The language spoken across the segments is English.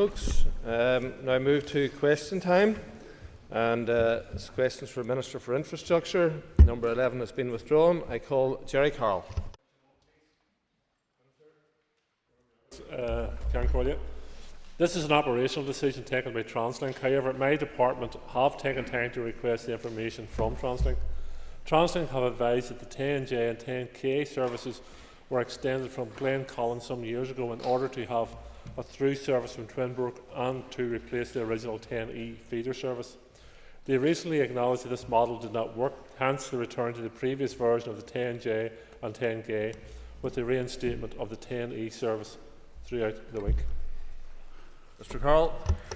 folks. Now I move to question time, and it's questions for Minister for Infrastructure. Number 11 has been withdrawn. I call Jerry Carroll. This is an operational decision taken by TransLink. However, my department have taken time to request the information from TransLink. TransLink have advised that the 10J and 10K services were extended from Glencullen some years ago in order to have a through service from Twinbrook and to replace the original 10E feeder service. They recently acknowledged that this model did not work, hence the return to the previous version of the 10J and 10K with the reinstatement of the 10E service throughout the week. Mr. Carroll.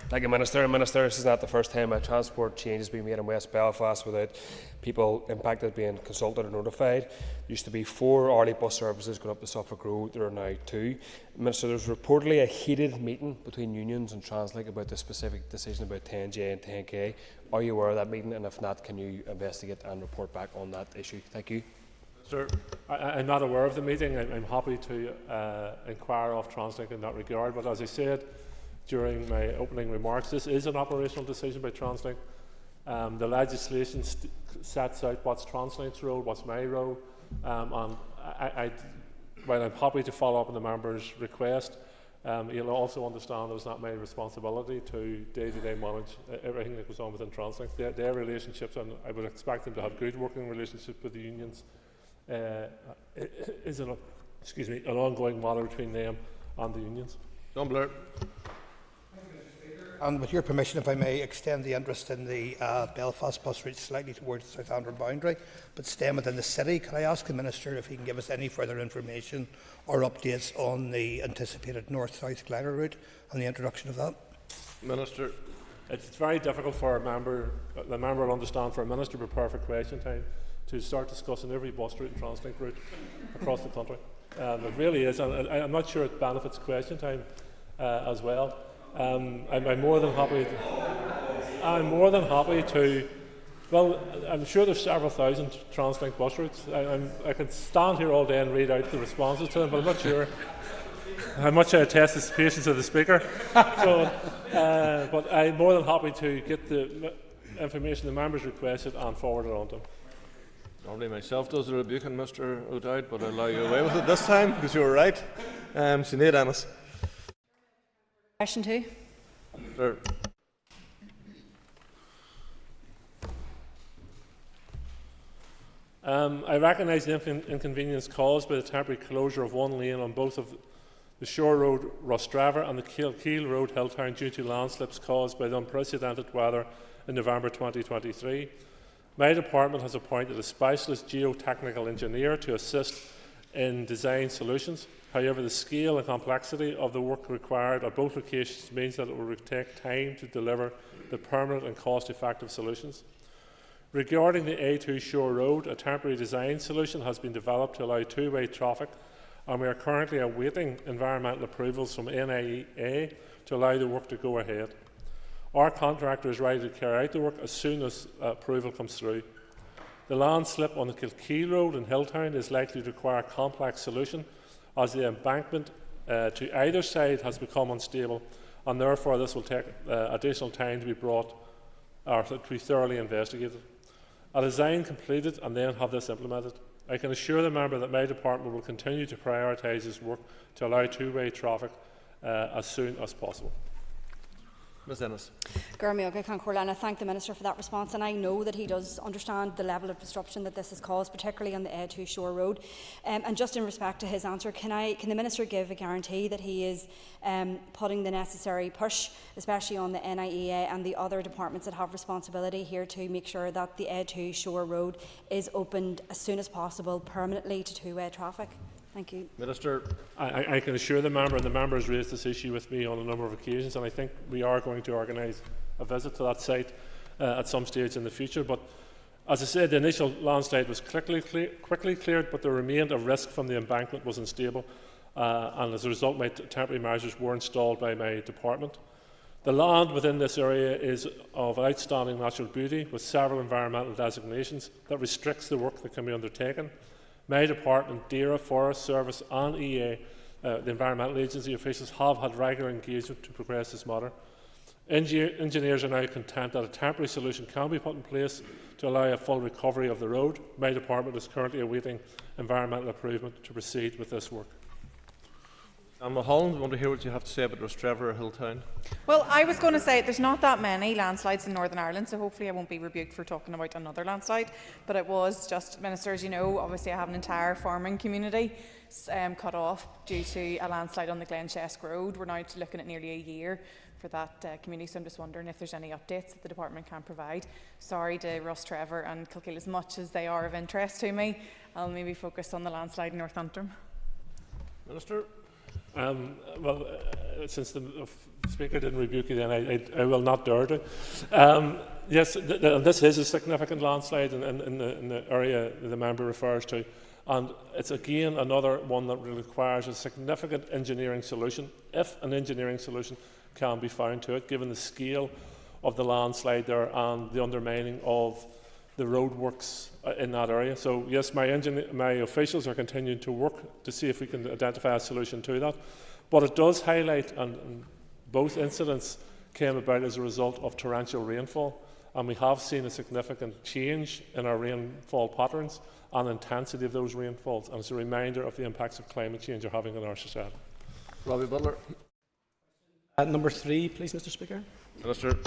Thank you, Minister. Minister, this is not the first time a transport change has been made in West Belfast without people impacted being consulted or notified. There used to be 4 hourly bus services going up to Suffolk Road. There are now 2. Minister, there's reportedly a heated meeting between unions and TransLink about the specific decision about 10J and 10K. Are you aware of that meeting? And if not, can you investigate and report back on that issue? Thank you. Sir, I'm not aware of the meeting. I'm happy to inquire of TransLink in that regard. But as I said during my opening remarks, this is an operational decision by TransLink. The legislation sets out what's TransLink's role, what's my role, and while I'm happy to follow up on the member's request, you'll also understand that it's not my responsibility to day-to-day manage everything that goes on within TransLink. Their relationships, and I would expect them to have good working relationships with the unions, is an ongoing matter between them and the unions. John Blair. And with your permission, if I may extend the interest in the Belfast bus route slightly towards the Southampton boundary, but staying within the city, can I ask the Minister if he can give us any further information or updates on the anticipated north-south glider route and the introduction of that? Minister. It's very difficult for the member will understand, for a Minister to prepare for question time to start discussing every bus route and TransLink route across the country. It really is, and I'm not sure it benefits question time as well. I'm more than happy to. Well, I'm sure there's several thousand TransLink bus routes. I can stand here all day and read out the responses to them, but I'm not sure how much I test the patience of the speaker. So, but I'm more than happy to get the information the members requested and forward it on to them. Normally myself does the rebuking, Mr. O'Dowd, but I'll allow you away with it this time because you were right. Sinead Ennis. Question 2. Sir. I recognise the inconvenience caused by the temporary closure of one lane on both of the Shore Road Rostraver and the Keel Road Hilltown due to landslips caused by the unprecedented weather in November 2023. My department has appointed a specialist geotechnical engineer to assist in design solutions. However, the scale and complexity of the work required at both locations means that it will take time to deliver the permanent and cost-effective solutions. Regarding the A2 Shore Road, a temporary design solution has been developed to allow two-way traffic, and we are currently awaiting environmental approvals from NIA to allow the work to go ahead. Our contractor is ready to carry out the work as soon as approval comes through. The landslip on the Kilkeel Road in Hilltown is likely to require a complex solution, as the embankment to either side has become unstable, and therefore this will take additional time to be thoroughly investigated. A design completed and then have this implemented. I can assure the member that my department will continue to prioritise this work to allow two-way traffic as soon as possible. Ms Ennis. I thank the Minister for that response, and I know that he does understand the level of disruption that this has caused, particularly on the A2 Shore Road. And just in respect to his answer, can the Minister give a guarantee that he is putting the necessary push, especially on the NIEA and the other departments that have responsibility here, to make sure that the A2 Shore Road is opened as soon as possible permanently to two-way traffic? Thank you. Minister. I can assure the member, and the member has raised this issue with me on a number of occasions, and I think we are going to organise a visit to that site at some stage in the future. But as I said, the initial landslide was quickly cleared, but there remained a risk from the embankment was unstable, and as a result, my temporary measures were installed by my department. The land within this area is of outstanding natural beauty, with several environmental designations that restricts the work that can be undertaken. My department, DERA, Forest Service and EA the environmental agency officials have had regular engagement to progress this matter. Engineers are now content that a temporary solution can be put in place to allow a full recovery of the road. My department is currently awaiting environmental approval to proceed with this work. Mulholland, I want to hear what you have to say about Rostrevor or Hilltown. Well, I was going to say there's not that many landslides in Northern Ireland, so hopefully I won't be rebuked for talking about another landslide. But it was just, Minister, as you know, obviously I have an entire farming community cut off due to a landslide on the Glenchesque Road. We're now looking at nearly a year for that community, so I'm just wondering if there's any updates that the department can provide. Sorry to Rostrevor and Kilkeel, as much as they are of interest to me, I'll maybe focus on the landslide in Northampton. Minister? Since the Speaker didn't rebuke you then, I will not dare to. Yes, this is a significant landslide in the area the member refers to, and it's again another one that requires a significant engineering solution, if an engineering solution can be found to it, given the scale of the landslide there and the undermining of the roadworks in that area. So yes, my officials are continuing to work to see if we can identify a solution to that. But it does highlight, and both incidents came about as a result of torrential rainfall, and we have seen a significant change in our rainfall patterns and intensity of those rainfalls, and it's a reminder of the impacts of climate change are having on our society. Robbie Butler. Number 3, please, Mr. Speaker. Minister.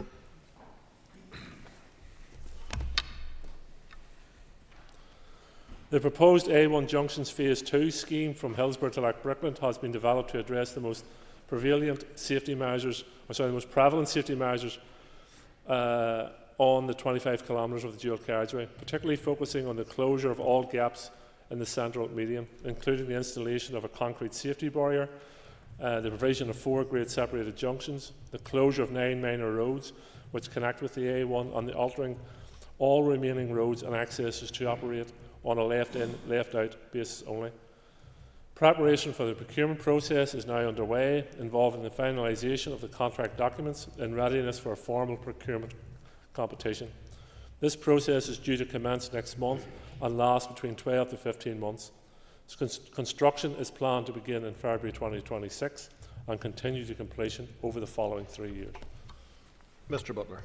The proposed A1 Junctions Phase 2 scheme from Hillsborough to Lackbrickland has been developed to address the most prevalent safety measures on the 25 kilometres of the dual carriageway, particularly focusing on the closure of all gaps in the central median, including the installation of a concrete safety barrier, the provision of 4 grade separated junctions, the closure of 9 minor roads which connect with the A1, and the altering all remaining roads and accesses to operate on a left-in, left-out basis only. Preparation for the procurement process is now underway, involving the finalisation of the contract documents in readiness for a formal procurement competition. This process is due to commence next month and last between 12 to 15 months. Construction is planned to begin in February 2026 and continue to completion over the following 3 years. Mr. Butler.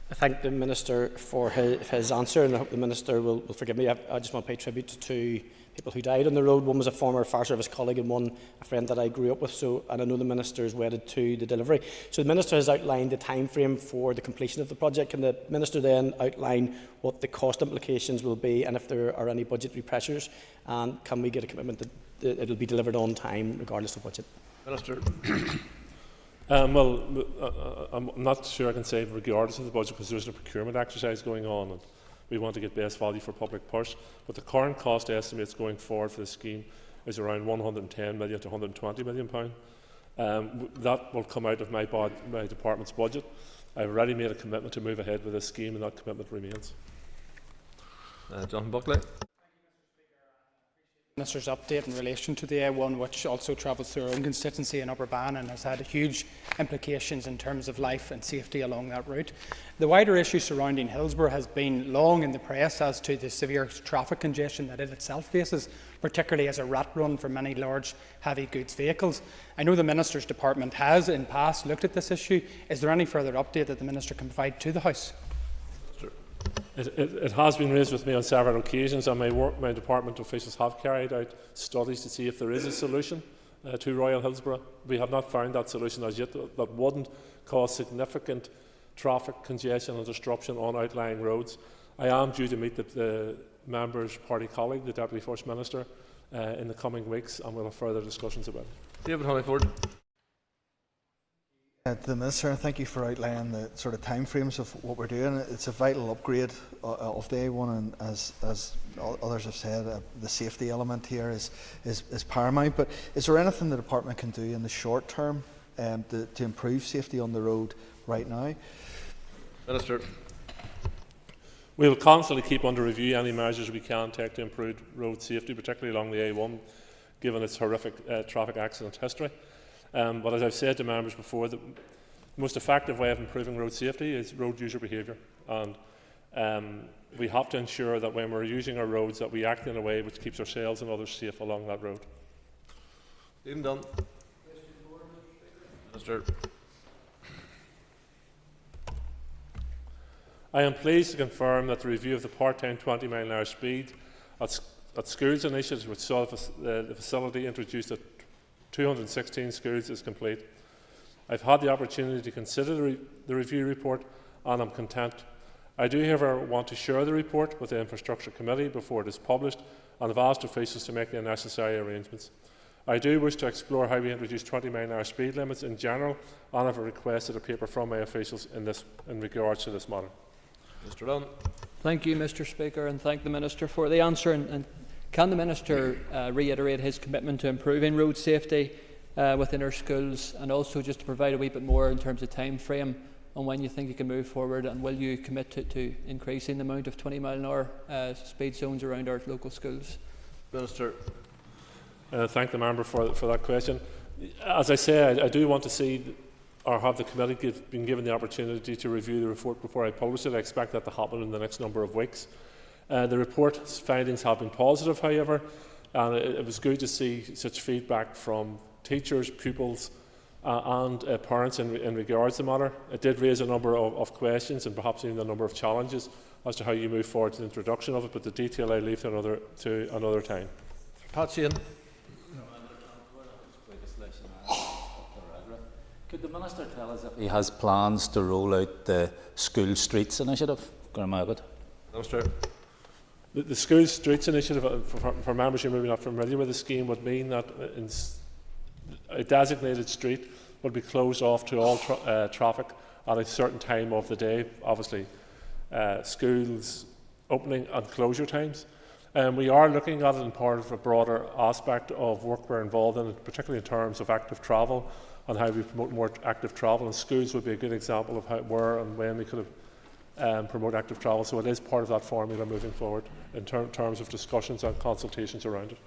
I thank the Minister for his answer, and I hope the Minister will forgive me. I just want to pay tribute to 2 people who died on the road. One was a former fire service colleague and one a friend that I grew up with, and I know the Minister is wedded to the delivery. So the Minister has outlined the time frame for the completion of the project. Can the Minister then outline what the cost implications will be and if there are any budgetary pressures? And can we get a commitment that it will be delivered on time regardless of budget? Minister. I'm not sure I can say regardless of the budget, because there's a procurement exercise going on and we want to get best value for public purse. But the current cost estimates going forward for the scheme is around £110 million to £120 million. That will come out of my department's budget. I've already made a commitment to move ahead with this scheme, and that commitment remains. Jonathan Buckley. Minister's update in relation to the A1, which also travels through our own constituency in Upper Bann and has had huge implications in terms of life and safety along that route. The wider issue surrounding Hillsborough has been long in the press as to the severe traffic congestion that it itself faces, particularly as a rat run for many large heavy goods vehicles. I know the Minister's department has in past looked at this issue. Is there any further update that the Minister can provide to the House? It has been raised with me on several occasions, and my department officials have carried out studies to see if there is a solution to Royal Hillsborough. We have not found that solution as yet that wouldn't cause significant traffic congestion and disruption on outlying roads. I am due to meet the member's party colleague, the Deputy First Minister, in the coming weeks, and we'll have further discussions about it. David Honeyford. To the Minister, thank you for outlining the sort of timeframes of what we're doing. It's a vital upgrade of the A1, and as others have said, the safety element here is paramount. But is there anything the department can do in the short term to improve safety on the road right now? Minister. We will constantly keep under review any measures we can take to improve road safety, particularly along the A1, given its horrific traffic accident history. But as I've said to members before, the most effective way of improving road safety is road user behaviour, and we have to ensure that when we're using our roads that we act in a way which keeps ourselves and others safe along that road. Stephen Dunn. Minister. I am pleased to confirm that the review of the part-time 20-mile-an-hour speed at schools initiative, which saw the facility introduced at 216 schools, is complete. I've had the opportunity to consider the review report and I'm content. I do, however, want to share the report with the Infrastructure Committee before it is published and have asked officials to make the necessary arrangements. I do wish to explore how we introduce 20-mile-an-hour speed limits in general, and have requested a paper from my officials in regards to this matter. Mr. Dunn. Thank you, Mr. Speaker, and thank the Minister for the answer. And can the Minister reiterate his commitment to improving road safety within our schools, and also just to provide a wee bit more in terms of time frame on when you think you can move forward, and will you commit to increasing the amount of 20-mile-an-hour speed zones around our local schools? Minister. Thank the member for that question. As I say, I do want to see or have the committee been given the opportunity to review the report before I publish it. I expect that to happen in the next number of weeks. The report's findings have been positive, however, and it was good to see such feedback from teachers, pupils and parents in regards to the matter. It did raise a number of questions and perhaps even a number of challenges as to how you move forward to the introduction of it, but the detail I leave to another time. Pat Sheehan. Could the Minister tell us if he has plans to roll out the School Streets initiative? Minister. The School Streets initiative, for members who may be not familiar with the scheme, would mean that a designated street would be closed off to all traffic at a certain time of the day, obviously schools opening and closure times. We are looking at it in part of a broader aspect of work we're involved in, particularly in terms of active travel and how we promote more active travel. And schools would be a good example of how, where and when we could promote active travel. So it is part of that formula moving forward in terms of discussions and consultations around it.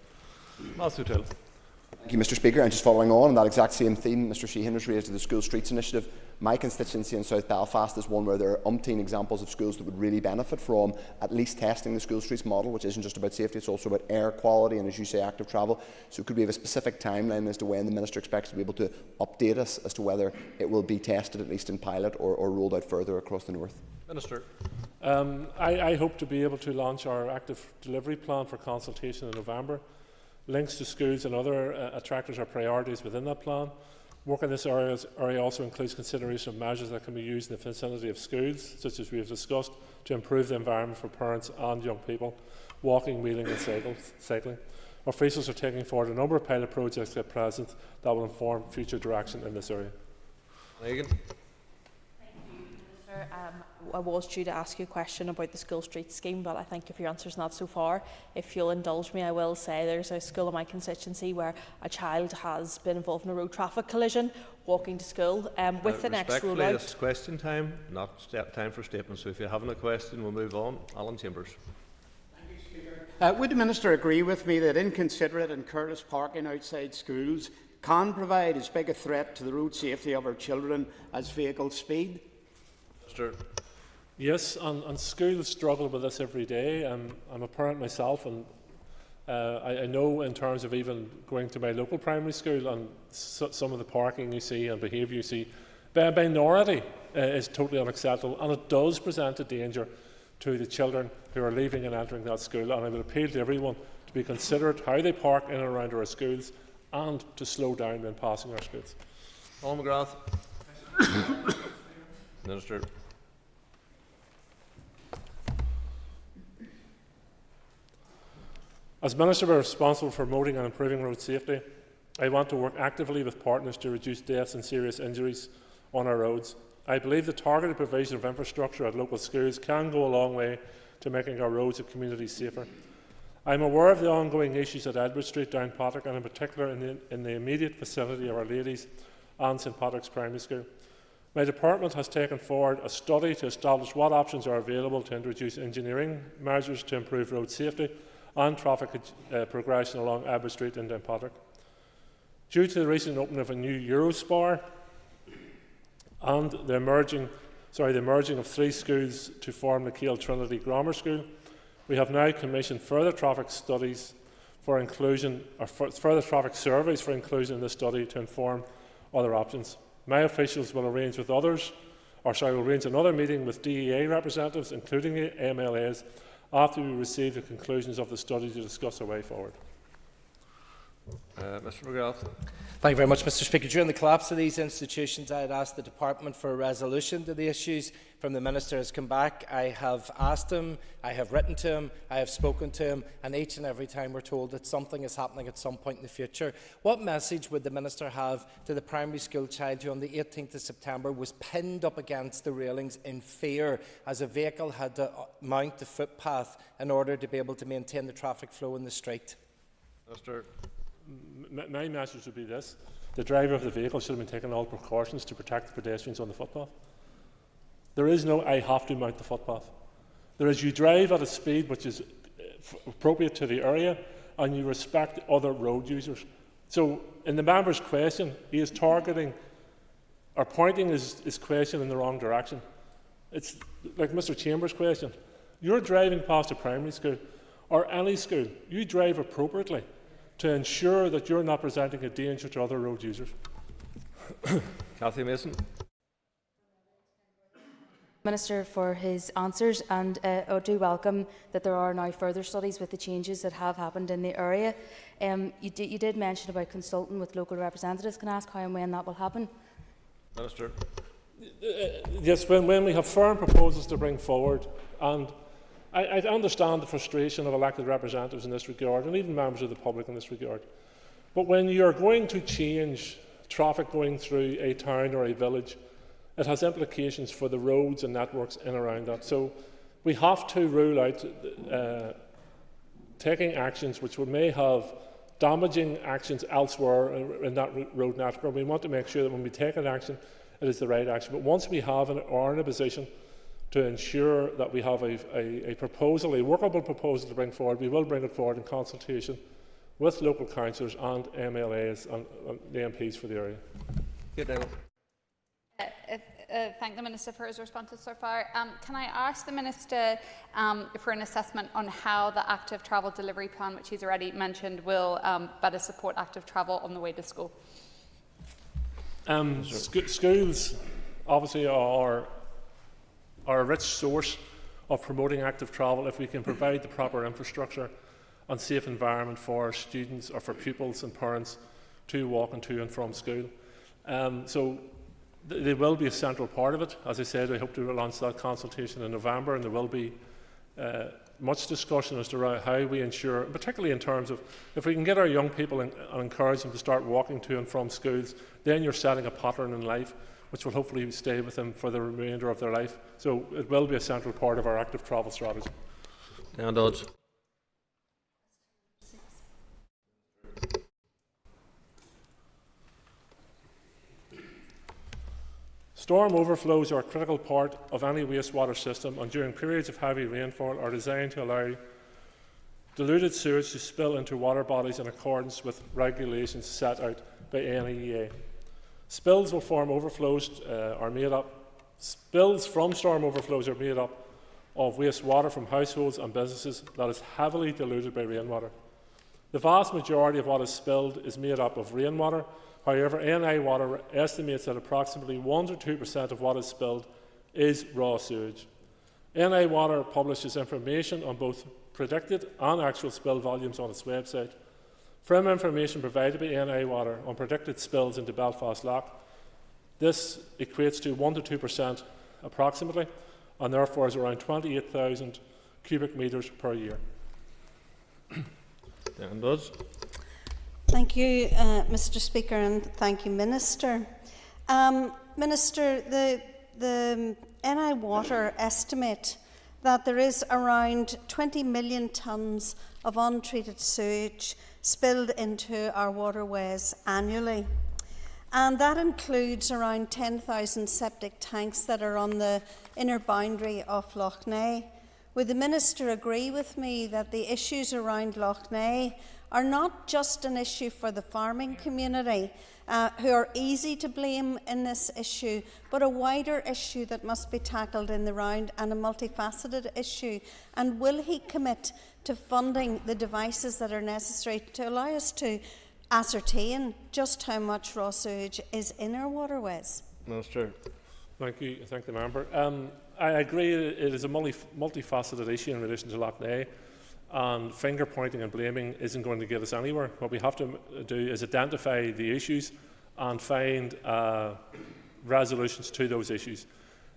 Matthew Till. Thank you, Mr. Speaker. And just following on that exact same theme Mr. Sheehan has raised to the School Streets initiative, my constituency in South Belfast is one where there are umpteen examples of schools that would really benefit from at least testing the School Streets model, which isn't just about safety, it's also about air quality and, as you say, active travel. So could we have a specific timeline as to when the Minister expects to be able to update us as to whether it will be tested at least in pilot or rolled out further across the north? Minister. I hope to be able to launch our active delivery plan for consultation in November. Links to schools and other attractors are priorities within that plan. Work in this area also includes consideration of measures that can be used in the vicinity of schools, such as we have discussed, to improve the environment for parents and young people, walking, wheeling and cycling. Officials are taking forward a number of pilot projects at present that will inform future direction in this area. Megan. I was due to ask you a question about the School Street scheme, but I think if your answer's not so far, if you'll indulge me, I will say there's a school in my constituency where a child has been involved in a road traffic collision walking to school. With the next rollout, it's question time, not time for statements. So if you haven't a question, we'll move on. Alan Chambers. Would the Minister agree with me that inconsiderate and careless parking outside schools can provide as big a threat to the road safety of our children as vehicle speed? Minister. Yes, and schools struggle with this every day. I'm a parent myself, and I know in terms of even going to my local primary school and some of the parking you see and behaviour you see, the minority is totally unacceptable, and it does present a danger to the children who are leaving and entering that school. And I would appeal to everyone to be considerate how they park in and around our schools and to slow down when passing our schools. Paul McGrath. Minister. As Minister responsible for promoting and improving road safety, I want to work actively with partners to reduce deaths and serious injuries on our roads. I believe the targeted provision of infrastructure at local schools can go a long way to making our roads and communities safer. I am aware of the ongoing issues at Edward Street, Downpatrick, and in particular in the immediate vicinity of Our Ladies and St Patrick's Primary School. My department has taken forward a study to establish what options are available to introduce engineering measures to improve road safety and traffic progression along Edward Street in Downpatrick. Due to the recent opening of a new Eurospar and the merging of 3 schools to form the Keele Trinity Grammar School, we have now commissioned further traffic studies for inclusion, or further traffic surveys for inclusion in this study to inform other options. My officials will arrange another meeting with DEA representatives, including the MLAs, after we receive the conclusions of the study to discuss a way forward. Mr McGrath. Thank you very much, Mr Speaker. During the collapse of these institutions, I had asked the Department for a resolution to the issues. From the Minister has come back. I have asked him, I have written to him, I have spoken to him, and each and every time we're told that something is happening at some point in the future. What message would the Minister have to the primary school child who on the 18th of September was pinned up against the railings in fear as a vehicle had to mount the footpath in order to be able to maintain the traffic flow in the street? Minister. My message would be this: the driver of the vehicle should have been taking all precautions to protect the pedestrians on the footpath. There is no "I have to mount the footpath." There is you drive at a speed which is appropriate to the area and you respect other road users. So in the member's question, he is targeting or pointing his question in the wrong direction. It's like Mr Chambers' question. You're driving past a primary school or any school. You drive appropriately to ensure that you're not presenting a danger to other road users. Cathy Mason. Minister for his answers, and I do welcome that there are now further studies with the changes that have happened in the area. You did mention about consulting with local representatives. Can I ask how and when that will happen? Minister. Yes, when we have firm proposals to bring forward, and I understand the frustration of elected representatives in this regard, and even members of the public in this regard. But when you are going to change traffic going through a town or a village, it has implications for the roads and networks in and around that. So we have to rule out taking actions which may have damaging actions elsewhere in that road network. We want to make sure that when we take an action, it is the right action. But once we are in a position to ensure that we have a proposal, a workable proposal to bring forward, we will bring it forward in consultation with local councillors and MLAs and the MPs for the area. Thank the Minister for his responses so far. Can I ask the Minister for an assessment on how the active travel delivery plan, which he's already mentioned, will better support active travel on the way to school? Schools obviously are a rich source of promoting active travel if we can provide the proper infrastructure and safe environment for students or for pupils and parents to walk to and from school. So they will be a central part of it. As I said, I hope to launch that consultation in November, and there will be much discussion as to how we ensure, particularly in terms of if we can get our young people and encourage them to start walking to and from schools, then you're setting a pattern in life which will hopefully stay with them for the remainder of their life. So it will be a central part of our active travel strategy. Dan Dodds. Storm overflows are a critical part of any wastewater system, and during periods of heavy rainfall are designed to allow diluted sewage to spill into water bodies in accordance with regulations set out by NEA. Spills from storm overflows are made up of wastewater from households and businesses that is heavily diluted by rainwater. The vast majority of what is spilled is made up of rainwater. However, NI Water estimates that approximately 1 to 2% of what is spilled is raw sewage. NI Water publishes information on both predicted and actual spill volumes on its website. From information provided by NI Water on predicted spills into Belfast Lough, this equates to 1 to 2% approximately, and therefore is around 28,000 cubic metres per year. Dan Dodds. Thank you, Mr Speaker, and thank you, Minister. Minister, the NI Water estimate that there is around 20 million tonnes of untreated sewage spilled into our waterways annually. And that includes around 10,000 septic tanks that are on the inner boundary of Lough Neagh. Would the Minister agree with me that the issues around Lough Neagh are not just an issue for the farming community, who are easy to blame in this issue, but a wider issue that must be tackled in the round and a multifaceted issue? And will he commit to funding the devices that are necessary to allow us to ascertain just how much raw sewage is in our waterways? Minister. Thank you. Thank the member. I agree it is a multifaceted issue in relation to Lough Neagh, and finger pointing and blaming isn't going to get us anywhere. What we have to do is identify the issues and find resolutions to those issues.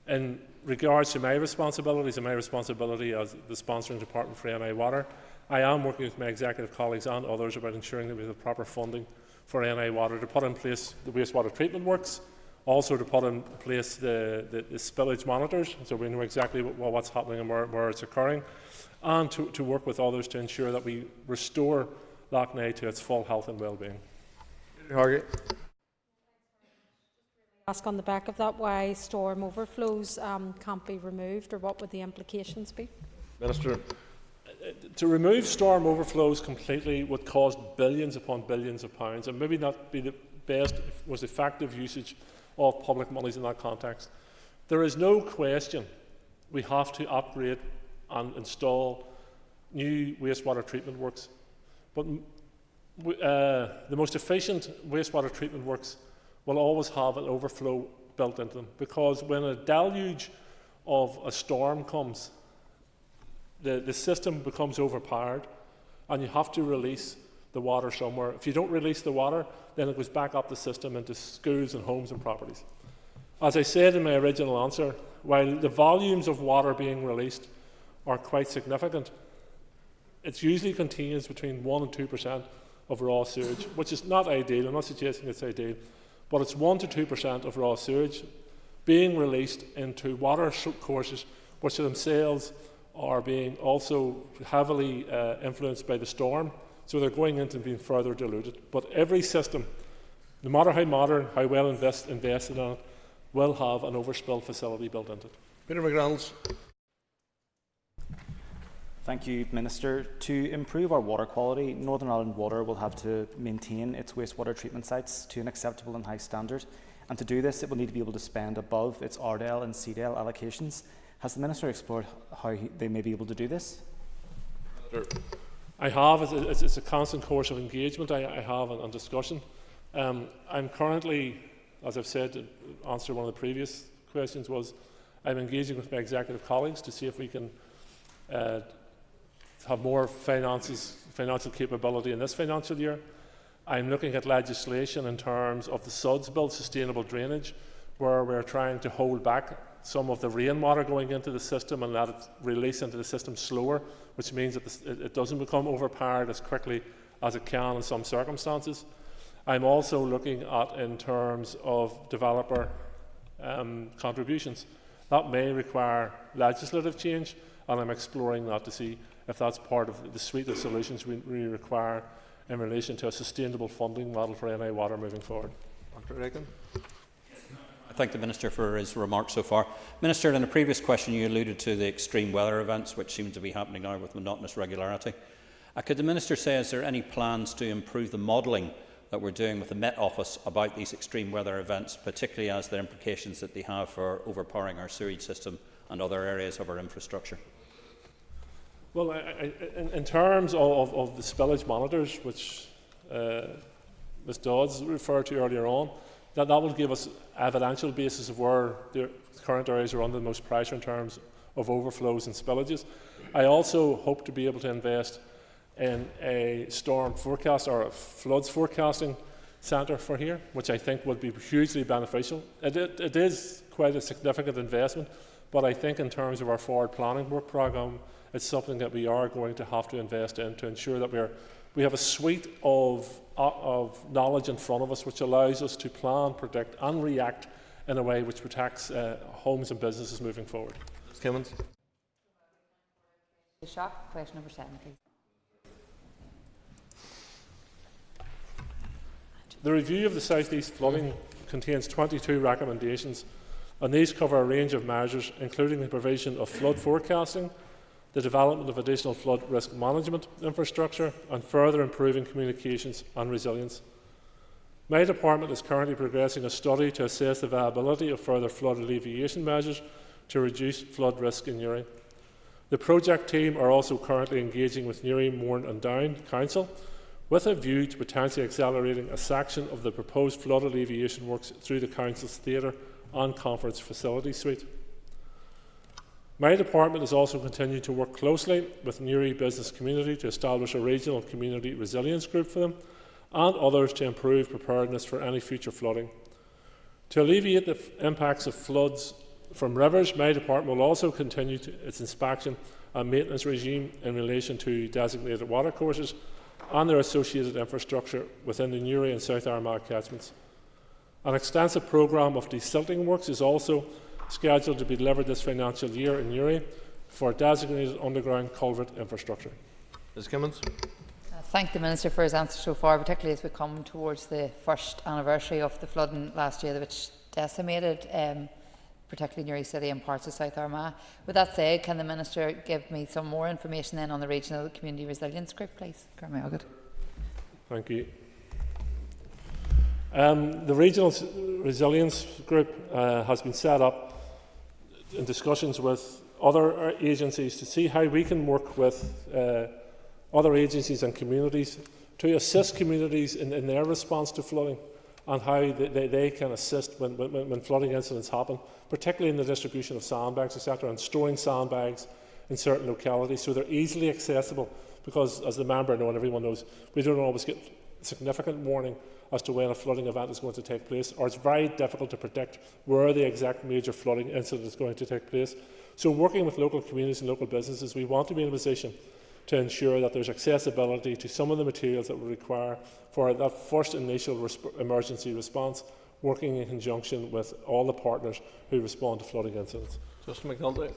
In regards to my responsibilities and my responsibility as the sponsoring department for NI Water, I am working with my executive colleagues and others about ensuring that we have the proper funding for NI Water to put in place the wastewater treatment works, also to put in place the spillage monitors, so we know exactly what's happening and where it's occurring, and to work with others to ensure that we restore Lough Neagh to its full health and well-being. Ask on the back of that why storm overflows can't be removed, or what would the implications be? Minister. To remove storm overflows completely would cost billions upon billions of pounds, and maybe not be the best, most effective usage of public monies in that context. There is no question we have to upgrade and install new wastewater treatment works, but the most efficient wastewater treatment works will always have an overflow built into them, because when a deluge of a storm comes, the system becomes overpowered and you have to release the water somewhere. If you don't release the water, then it goes back up the system into schools and homes and properties. As I said in my original answer, while the volumes of water being released are quite significant, it usually contains between 1 and 2% of raw sewage, which is not ideal. I'm not suggesting it's ideal, but it's 1 to 2% of raw sewage being released into water courses, which themselves are being also heavily influenced by the storm. So they're going into being further diluted. But every system, no matter how modern, how well invested in it, will have an overspill facility built into it. Peter McDonald's. Thank you, Minister. To improve our water quality, Northern Ireland Water will have to maintain its wastewater treatment sites to an acceptable and high standard. And to do this, it will need to be able to spend above its RDEL and CDEL allocations. Has the Minister explored how they may be able to do this? I have. It's a constant course of engagement I have and discussion. I'm currently, as I've said, to answer one of the previous questions, I'm engaging with my executive colleagues to see if we can have more financial capability in this financial year. I'm looking at legislation in terms of the SUDS bill, sustainable drainage, where we're trying to hold back some of the rainwater going into the system and let it release into the system slower, which means that it doesn't become overpowered as quickly as it can in some circumstances. I'm also looking at in terms of developer contributions. That may require legislative change, and I'm exploring that to see if that's part of the suite of solutions we require in relation to a sustainable funding model for NI Water moving forward. Dr. Reagan. I thank the Minister for his remarks so far. Minister, in a previous question you alluded to the extreme weather events which seem to be happening now with monotonous regularity. Could the Minister say, is there any plans to improve the modelling that we're doing with the Met Office about these extreme weather events, particularly as the implications that they have for overpowering our sewage system and other areas of our infrastructure? Well, in terms of the spillage monitors, which Ms Dodds referred to earlier on, that will give us evidential basis of where the current areas are under the most pressure in terms of overflows and spillages. I also hope to be able to invest in a storm forecast or a floods forecasting centre for here, which I think would be hugely beneficial. It is quite a significant investment, but I think in terms of our forward planning work programme, it's something that we are going to have to invest in to ensure that we have a suite of knowledge in front of us which allows us to plan, predict and react in a way which protects homes and businesses moving forward. Ms. Kimmins. Question number 7, please. The review of the South East flooding contains 22 recommendations, and these cover a range of measures, including the provision of flood forecasting, the development of additional flood risk management infrastructure, and further improving communications and resilience. My department is currently progressing a study to assess the viability of further flood alleviation measures to reduce flood risk in Newry. The project team are also currently engaging with Newry, Mourne and Down Council with a view to potentially accelerating a section of the proposed flood alleviation works through the Council's theatre and conference facility suite. My department is also continuing to work closely with Newry business community to establish a regional community resilience group for them and others to improve preparedness for any future flooding. To alleviate the impacts of floods from rivers, my department will also continue its inspection and maintenance regime in relation to designated watercourses and their associated infrastructure within the Newry and South Armagh catchments. An extensive programme of desilting works is also scheduled to be delivered this financial year in Newry for designated underground culvert infrastructure. Ms. Kimmins. Thank the Minister for his answer so far, particularly as we come towards the first anniversary of the flooding last year, which decimated particularly Newry City and parts of South Armagh. With that said, can the Minister give me some more information then on the Regional Community Resilience Group, please? Thank you. The Regional Resilience Group has been set up in discussions with other agencies to see how we can work with other agencies and communities to assist communities in their response to flooding and how they can assist when flooding incidents happen, particularly in the distribution of sandbags, etc., and storing sandbags in certain localities so they're easily accessible, because as the member and everyone knows, we don't always get significant warning as to when a flooding event is going to take place, or it's very difficult to predict where the exact major flooding incident is going to take place. So working with local communities and local businesses, we want to be in a position to ensure that there's accessibility to some of the materials that we require for that first initial emergency response, working in conjunction with all the partners who respond to flooding incidents. Justin McNulty.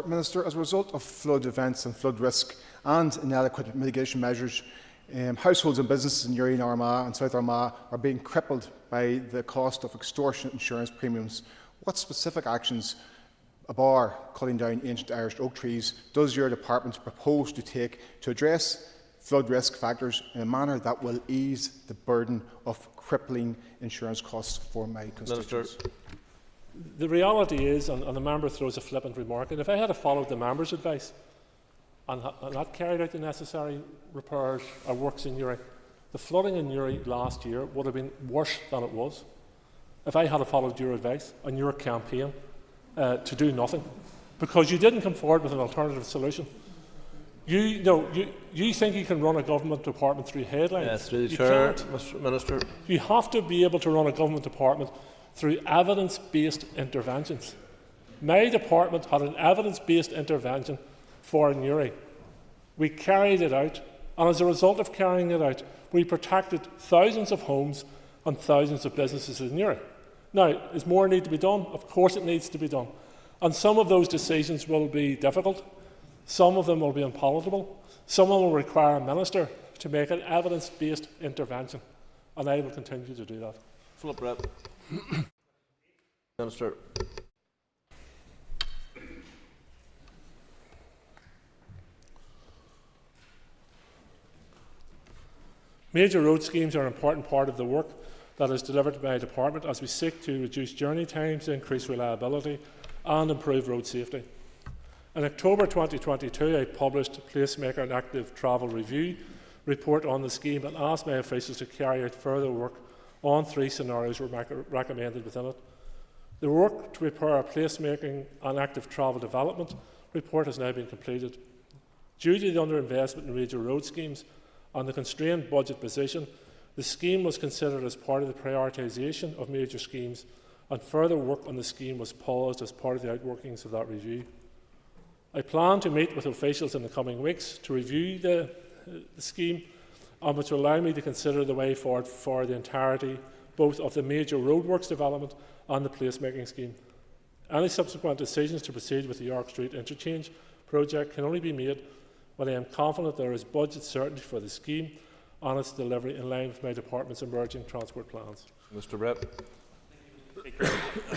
Minister, as a result of flood events and flood risk and inadequate mitigation measures, households and businesses in Newry, Armagh and South Armagh are being crippled by the cost of extortionate insurance premiums. What specific actions, bar cutting down ancient Irish oak trees, does your department propose to take to address flood risk factors in a manner that will ease the burden of crippling insurance costs for my constituents? The reality is, and the member throws a flippant remark, and if I had followed the member's advice and not carried out the necessary repairs or works in Newry, the flooding in Newry last year would have been worse than it was if I had followed your advice and your campaign to do nothing, because you didn't come forward with an alternative solution. You think you can run a government department through headlines? Yes, through the Chair, Mr. Minister. You have to be able to run a government department through evidence-based interventions. My department had an evidence-based intervention for Newry. We carried it out, and as a result of carrying it out, we protected thousands of homes and thousands of businesses in Newry. Now, does more need to be done? Of course it needs to be done. And some of those decisions will be difficult. Some of them will be unpalatable. Some of them will require a minister to make an evidence-based intervention. And I will continue to do that. Philip Brett. Minister. Major road schemes are an important part of the work that is delivered by a department as we seek to reduce journey times, increase reliability and improve road safety. In October 2022, I published a Placemaker and Active Travel Review report on the scheme and asked my officials to carry out further work on 3 scenarios recommended within it. The work to prepare a placemaking and active travel development report has now been completed. Due to the underinvestment in major road schemes and the constrained budget position, the scheme was considered as part of the prioritisation of major schemes, and further work on the scheme was paused as part of the outworkings of that review. I plan to meet with officials in the coming weeks to review the scheme, which will allow me to consider the way forward for the entirety both of the major roadworks development and the placemaking scheme. Any subsequent decisions to proceed with the York Street interchange project can only be made when I am confident there is budget certainty for the scheme and its delivery in line with my department's emerging transport plans. Mr. Brett. Speaker,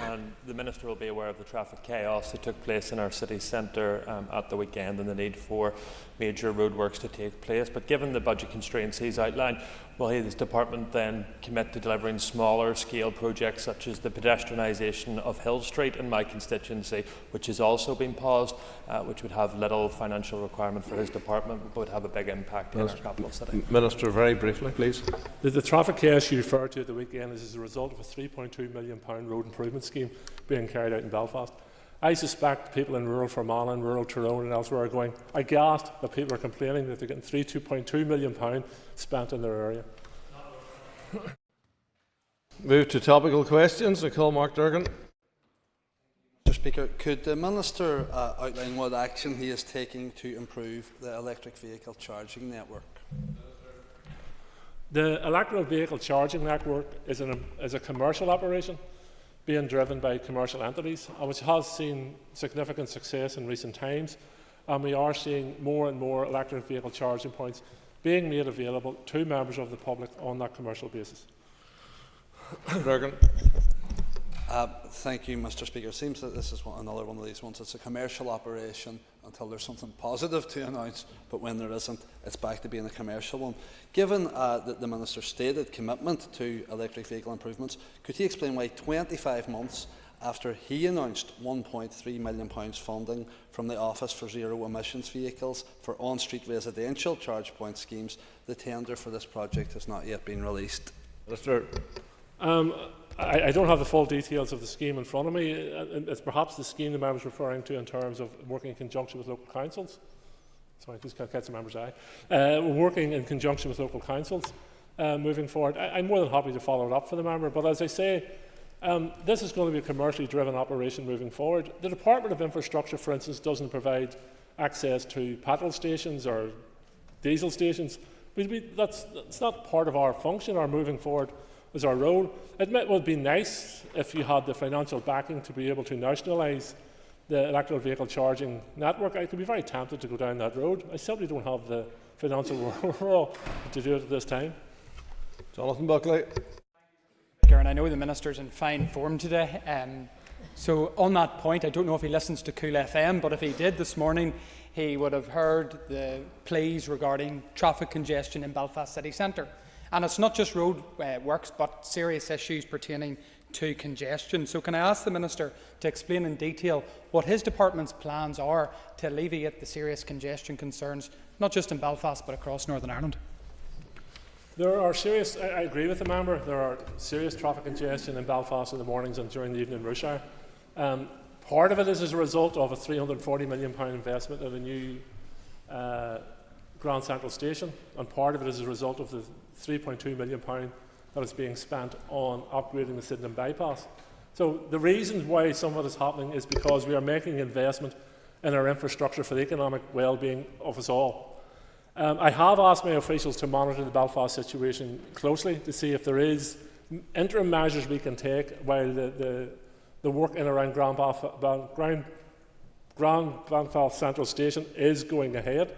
and the Minister will be aware of the traffic chaos that took place in our city centre at the weekend and the need for major roadworks to take place. But given the budget constraints he's outlined, will his department then commit to delivering smaller scale projects such as the pedestrianisation of Hill Street in my constituency, which has also been paused, which would have little financial requirement for his department but would have a big impact in our capital city? Minister, very briefly, please. The traffic chaos you referred to at the weekend is as a result of a £3.2 million road improvement scheme being carried out in Belfast. I suspect people in rural Fermanagh and rural Tyrone and elsewhere are going aghast that people are complaining that they're getting £2.2 million spent in their area. Move to topical questions. I call Mark Durgan. Mr. Speaker, could the Minister outline what action he is taking to improve the electric vehicle charging network? The electric vehicle charging network is a commercial operation being driven by commercial entities, and which has seen significant success in recent times, and we are seeing more and more electric vehicle charging points being made available to members of the public on that commercial basis. Durgan. Thank you, Mr. Speaker. It seems that this is another one of these ones. It's a commercial operation until there's something positive to announce, but when there isn't, it's back to being a commercial one. Given that the Minister's stated commitment to electric vehicle improvements, could he explain why 25 months after he announced £1.3 million funding from the Office for Zero Emissions Vehicles for on-street residential charge point schemes, the tender for this project has not yet been released? Minister. I don't have the full details of the scheme in front of me. It's perhaps the scheme the member is referring to in terms of working in conjunction with local councils. Sorry, I just can't catch the member's eye. Working in conjunction with local councils moving forward. I'm more than happy to follow it up for the member, but as I say, this is going to be a commercially driven operation moving forward. The Department of Infrastructure, for instance, doesn't provide access to petrol stations or diesel stations. That's not part of our function or moving forward as our role. It would be nice if you had the financial backing to be able to nationalise the electric vehicle charging network. I could be very tempted to go down that road. I simply don't have the financial wherewithal to do it at this time. Jonathan Buckley. And I know the Minister's in fine form today. So on that point, I don't know if he listens to Cool FM, but if he did this morning, he would have heard the pleas regarding traffic congestion in Belfast city centre. And it's not just road works, but serious issues pertaining to congestion. So can I ask the Minister to explain in detail what his department's plans are to alleviate the serious congestion concerns, not just in Belfast, but across Northern Ireland? There are serious, I agree with the member, there are serious traffic congestion in Belfast in the mornings and during the evening rush hour. Part of it is as a result of a £340 million investment in a new Grand Central Station, and part of it is a result of the £3.2 million that is being spent on upgrading the Sydenham bypass. So the reason why some of it is happening is because we are making investment in our infrastructure for the economic well-being of us all. I have asked my officials to monitor the Belfast situation closely to see if there is interim measures we can take while the work in and around Grand Belfast Central Station is going ahead,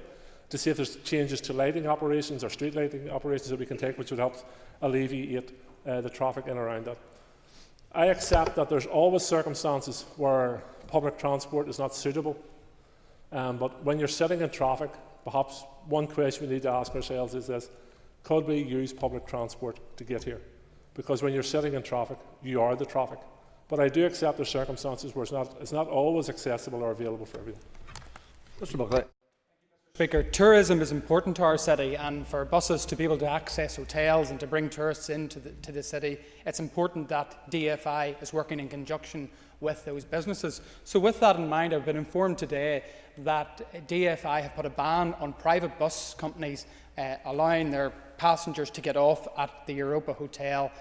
to see if there's changes to lighting operations or street lighting operations that we can take which would help alleviate the traffic in and around that. I accept that there's always circumstances where public transport is not suitable, but when you're sitting in traffic, perhaps one question we need to ask ourselves is this: could we use public transport to get here? Because when you're sitting in traffic, you are the traffic. But I do accept there's circumstances where it's not always accessible or available for everyone. Mr. Buckley. Speaker, tourism is important to our city, and for buses to be able to access hotels and to bring tourists into the city, it's important that DFI is working in conjunction with those businesses. So with that in mind, I've been informed today that DFI have put a ban on private bus companies allowing their passengers to get off at the Europa Hotel,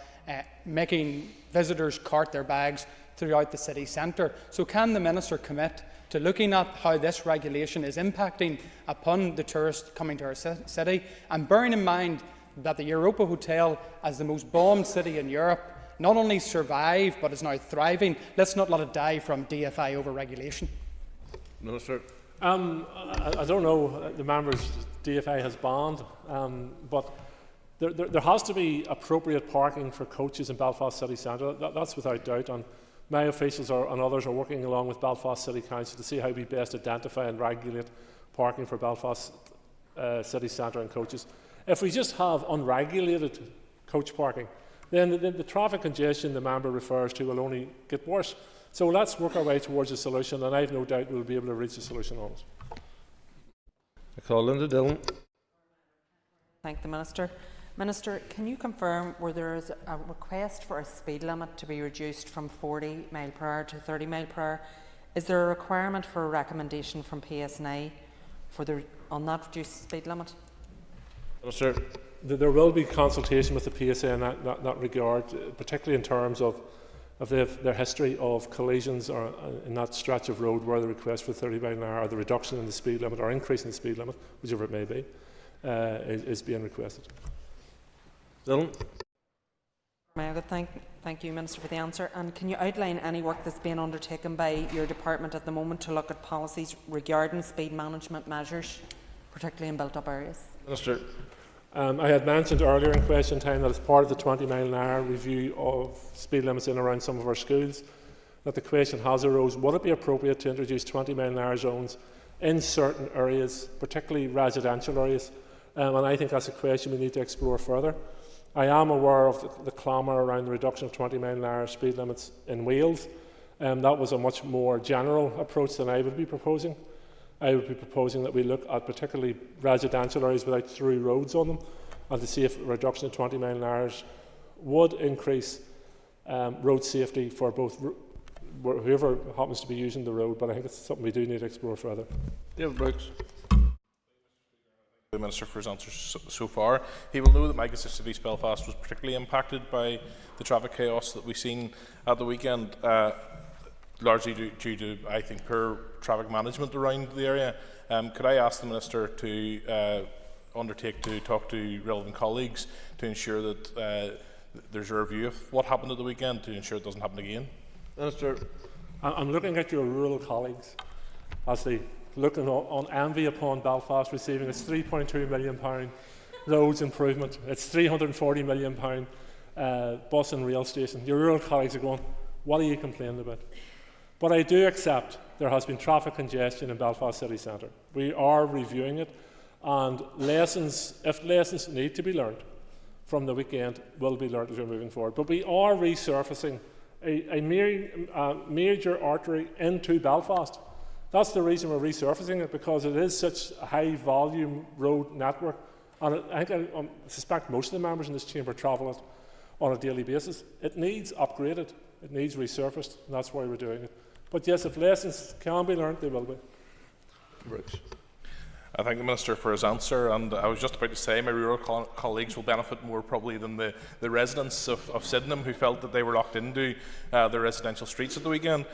making visitors cart their bags throughout the city centre. So can the Minister commit to looking at how this regulation is impacting upon the tourists coming to our city, and bearing in mind that the Europa Hotel, as the most bombed city in Europe, not only survived but is now thriving? Let's not let it die from DFI over-regulation. Minister. I don't know the members DFI has banned, but there has to be appropriate parking for coaches in Belfast city centre. That's without doubt. And my officials and others are working along with Belfast City Council to see how we best identify and regulate parking for Belfast city centre and coaches. If we just have unregulated coach parking, then the traffic congestion the member refers to will only get worse. So let's work our way towards a solution, and I have no doubt we'll be able to reach a solution on it. I call Linda Dillon. Thank the Minister. Minister, can you confirm where there is a request for a speed limit to be reduced from 40 mph to 30 mph? Is there a requirement for a recommendation from PSNI on that reduced speed limit? Minister, there will be consultation with the PSA in that regard, particularly in terms of their history of collisions or in that stretch of road where the request for 30 mph or the reduction in the speed limit or increase in the speed limit, whichever it may be, is being requested. Dylan? Thank you, Minister, for the answer. And can you outline any work that's being undertaken by your department at the moment to look at policies regarding speed management measures, particularly in built-up areas? Minister, I had mentioned earlier in question time that as part of the 20-mile-an-hour review of speed limits in and around some of our schools, that the question has arose, would it be appropriate to introduce 20-mile-an-hour zones in certain areas, particularly residential areas? And I think that's a question we need to explore further. I am aware of the clamour around the reduction of 20-mile-an-hour speed limits in Wales. That was a much more general approach than I would be proposing. I would be proposing that we look at particularly residential areas without through roads on them and to see if a reduction of 20 mile an hour would increase road safety for both whoever happens to be using the road, but I think it's something we do need to explore further. David Brooks. The Minister for his answers so far. He will know that my constituency of East Belfast was particularly impacted by the traffic chaos that we've seen at the weekend, largely due to, I think, poor traffic management around the area. Could I ask the Minister to undertake to talk to relevant colleagues to ensure that there's a review of what happened at the weekend to ensure it doesn't happen again? Minister, I'm looking at your rural colleagues as they looking on envy upon Belfast receiving its £3.2 million roads improvement, its £340 million bus and rail station. Your rural colleagues are going, what are you complaining about? But I do accept there has been traffic congestion in Belfast city centre. We are reviewing it, and if lessons need to be learned from the weekend, will be learned as we're moving forward. But we are resurfacing a major artery into Belfast. That's the reason we're resurfacing it, because it is such a high-volume road network. And I suspect most of the members in this chamber travel it on a daily basis. It needs upgraded, it needs resurfaced, and that's why we're doing it. But yes, if lessons can be learned, they will be. Brooks. I thank the Minister for his answer, and I was just about to say my rural colleagues will benefit more probably than the residents of Sydenham who felt that they were locked into the residential streets at the weekend.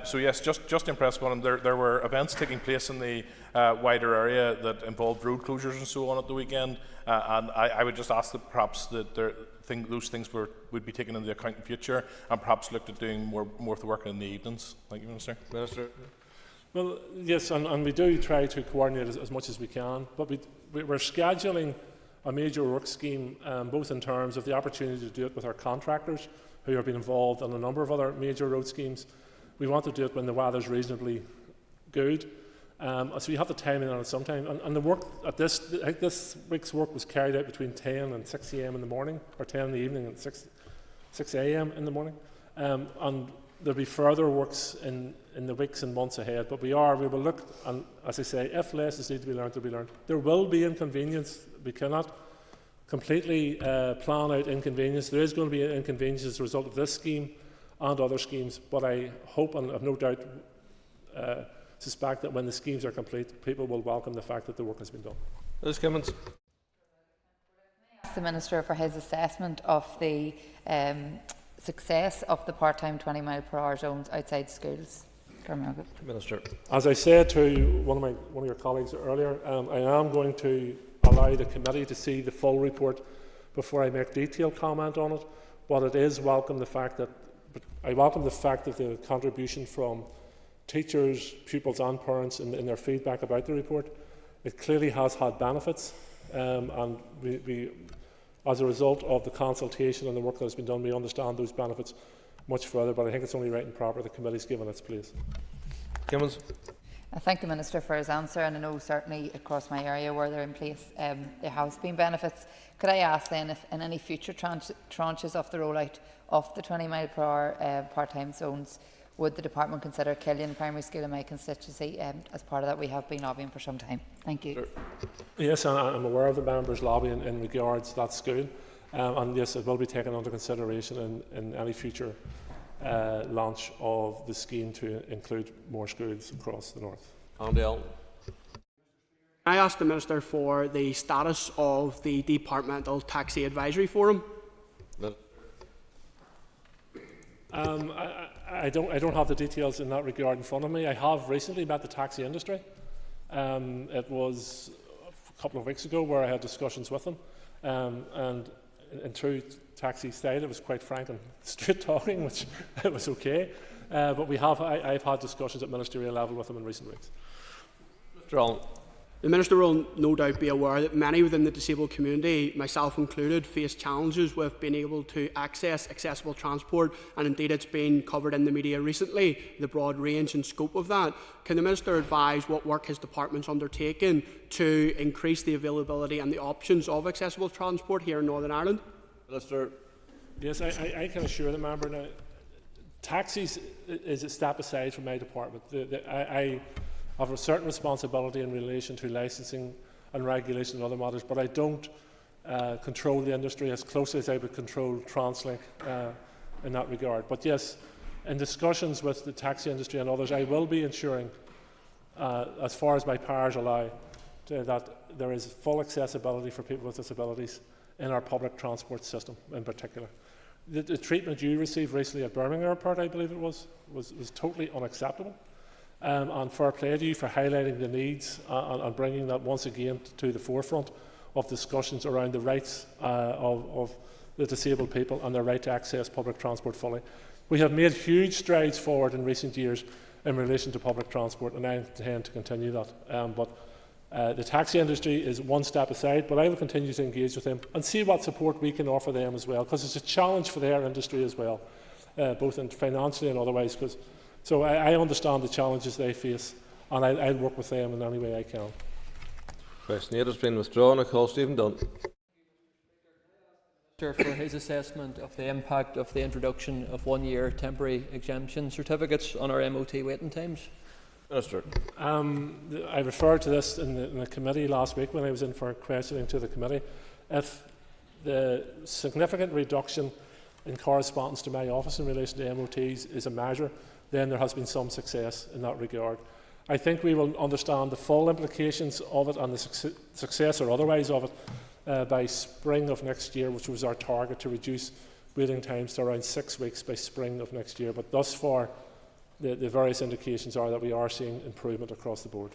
So yes, just impressed with them. There were events taking place in the wider area that involved road closures and so on at the weekend, and I would just ask that perhaps that those things would be taken into account in future, and perhaps looked at doing more of the work in the evenings. Thank you, Minister. Minister. Well, yes, and we do try to coordinate as much as we can, but we're scheduling a major work scheme, both in terms of the opportunity to do it with our contractors, who have been involved in a number of other major road schemes. We want to do it when the weather's reasonably good, so we have the timing on it sometime. And the work at this week's work was carried out between 10 and 6 a.m. in the morning, or 10 in the evening and 6 a.m. in the morning. And there'll be further works in the weeks and months ahead, but we will look, and as I say, if lessons need to be learned, they'll be learned. There will be inconvenience. We cannot completely plan out inconvenience. There is going to be inconvenience as a result of this scheme and other schemes, but I hope and have no doubt suspect that when the schemes are complete, people will welcome the fact that the work has been done. Liz Kimmins. Ask the Minister for his assessment of the success of the part-time 20 mile per hour zones outside schools. Minister. As I said to one of your colleagues earlier, I am going to allow the committee to see the full report before I make detailed comment on it. But it is welcome I welcome the fact that the contribution from teachers, pupils and parents in their feedback about the report, it clearly has had benefits, and we as a result of the consultation and the work that has been done, we understand those benefits much further, but I think it's only right and proper the committee's given its place. Kimmins. I thank the Minister for his answer, and I know certainly across my area where they're in place there has been benefits. Could I ask then if in any future tranches of the rollout of the 20 mile per hour part-time zones, would the department consider Killian Primary School in my constituency as part of that? We have been lobbying for some time. Thank you. Yes, I'm aware of the members' lobbying in regards to that school, and yes, it will be taken under consideration in any future launch of the scheme to include more schools across the north. I asked the Minister for the status of the Departmental Taxi Advisory Forum. I don't have the details in that regard in front of me. I have recently met the taxi industry. It was a couple of weeks ago where I had discussions with them, and in true taxi style, it was quite frank and straight talking, which it was okay. But I've had discussions at ministerial level with them in recent weeks. The Minister will no doubt be aware that many within the disabled community, myself included, face challenges with being able to access accessible transport, and indeed it's been covered in the media recently, the broad range and scope of that. Can the Minister advise what work his department's undertaken to increase the availability and the options of accessible transport here in Northern Ireland? Minister. Yes, I can assure the member now, taxis is a step aside from my department. I have a certain responsibility in relation to licensing and regulation and other matters, but I don't control the industry as closely as I would control Translink in that regard. But yes, in discussions with the taxi industry and others, I will be ensuring, as far as my powers allow, that there is full accessibility for people with disabilities in our public transport system in particular. The treatment you received recently at Birmingham Airport, I believe it was totally unacceptable. And fair play to you for highlighting the needs and bringing that once again to the forefront of discussions around the rights of the disabled people and their right to access public transport fully. We have made huge strides forward in recent years in relation to public transport, and I intend to continue that. But the taxi industry is one step aside, but I will continue to engage with them and see what support we can offer them as well, because it's a challenge for their industry as well, both financially and otherwise. So I understand the challenges they face, and I'll work with them in any way I can. Question 8 has been withdrawn. I call Stephen Dunn. For his assessment of the impact of the introduction of one-year temporary exemption certificates on our MOT waiting times. Minister. I referred to this in the committee last week when I was in for questioning to the committee. If the significant reduction in correspondence to my office in relation to MOTs is a measure, then there has been some success in that regard. I think we will understand the full implications of it and the success or otherwise of it by spring of next year, which was our target, to reduce waiting times to around 6 weeks by spring of next year. But thus far, the various indications are that we are seeing improvement across the board.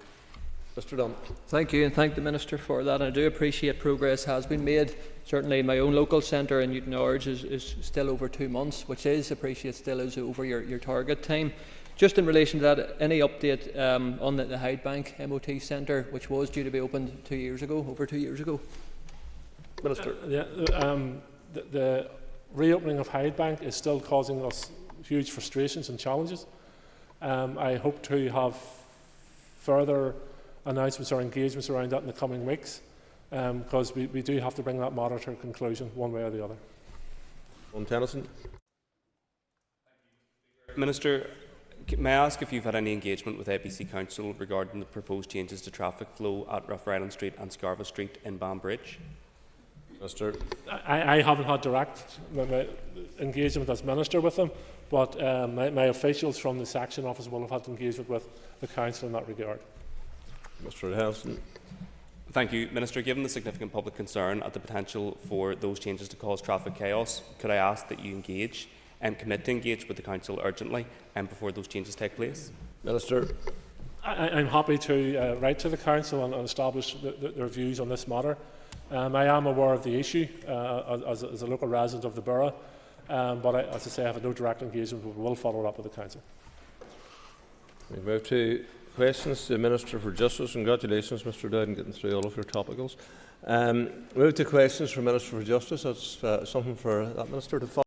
Mr Dunn. Thank you, and thank the Minister for that. And I do appreciate progress has been made. Certainly my own local centre in Newton Ards is still over 2 months, which is, appreciate, still is over your target time. Just in relation to that, any update on the Hyde Bank MOT Centre, which was due to be opened over 2 years ago? Minister. The reopening of Hyde Bank is still causing us huge frustrations and challenges. I hope to have further announcements or engagements around that in the coming weeks, because we do have to bring that matter to a conclusion one way or the other. Tennyson. Minister, may I ask if you've had any engagement with ABC Council regarding the proposed changes to traffic flow at Rough Island Street and Scarva Street in Banbridge? Minister. I haven't had direct engagement as Minister with them, but my officials from the section office will have had engagement with the Council in that regard. Mr Helson. Thank you, Minister. Given the significant public concern at the potential for those changes to cause traffic chaos, could I ask that you engage and commit to engage with the Council urgently and before those changes take place? Minister. I'm happy to write to the Council and establish their views on this matter. I am aware of the issue as a local resident of the borough, but as I say, I have no direct engagement, but we will follow it up with the Council. We move to questions to the Minister for Justice. Congratulations, Mr Dowden, getting through all of your topicals. Move to questions for Minister for Justice. That's something for that Minister to follow.